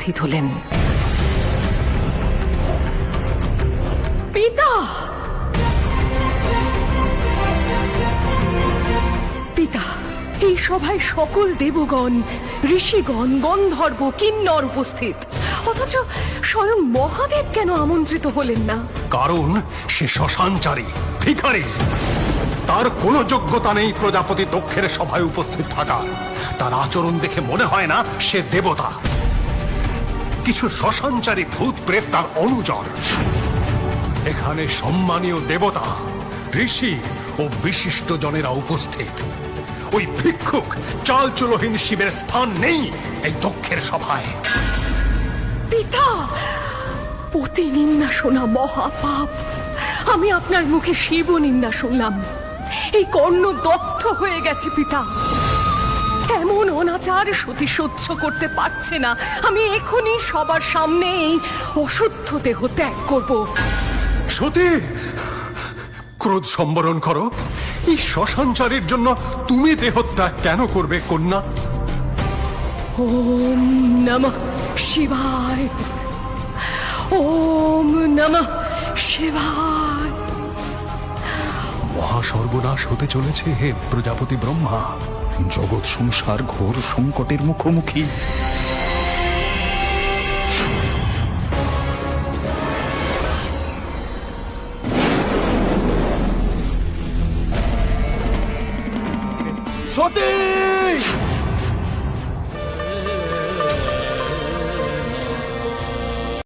উপস্থিত হলেন। পিতা, পিতা, এই সভায় সকল দেবগণ, ঋষিগণ, গন্ধর্ব, কিন্নর উপস্থিত, অথচ স্বয়ং মহাদেব কেন আমন্ত্রিত হলেন না? কারণ সে শ্মশানচারী, ভিখারি। তার কোনো যোগ্যতা নেই প্রজাপতি দক্ষের সভায় উপস্থিত থাকার। তার আচরণ দেখে মনে হয় না সে দেবতা। কিছু শ্মশানচারী ভূত প্রেত তার অনুচর। এখানে সম্মানীয় দেবতা, ঋষি ও বিশিষ্ট জনেরা উপস্থিত। ওই ভিক্ষুক চালচুলোহীন শিবের স্থান নেই এই দক্ষের সভায়। পিতা, পতি নিন্দা শোনা মহাপাপ। আমি আপনার মুখে শিব নিন্দা শুনলাম। এই কর্ণ দগ্ধ হয়ে গেছে পিতা। এমন অনাচার সতী সহ্য করতে পারছে না। আমি এখনই সবার সামনে এই অশুদ্ধ দেহ ত্যাগ করব। সতী, ক্রোধ সম্বরণ করো। এই শ্মশানচারীর জন্য তুমি দেহত্যাগ কেন করবে কন্যা? ওম নমঃ শিবায়, ওম নমঃ শিবায়। মহাসর্বনাশ হতে চলেছে হে প্রজাপতি ব্রহ্মা। জগৎ সংসার ঘোর সংকটের মুখোমুখি। সতী,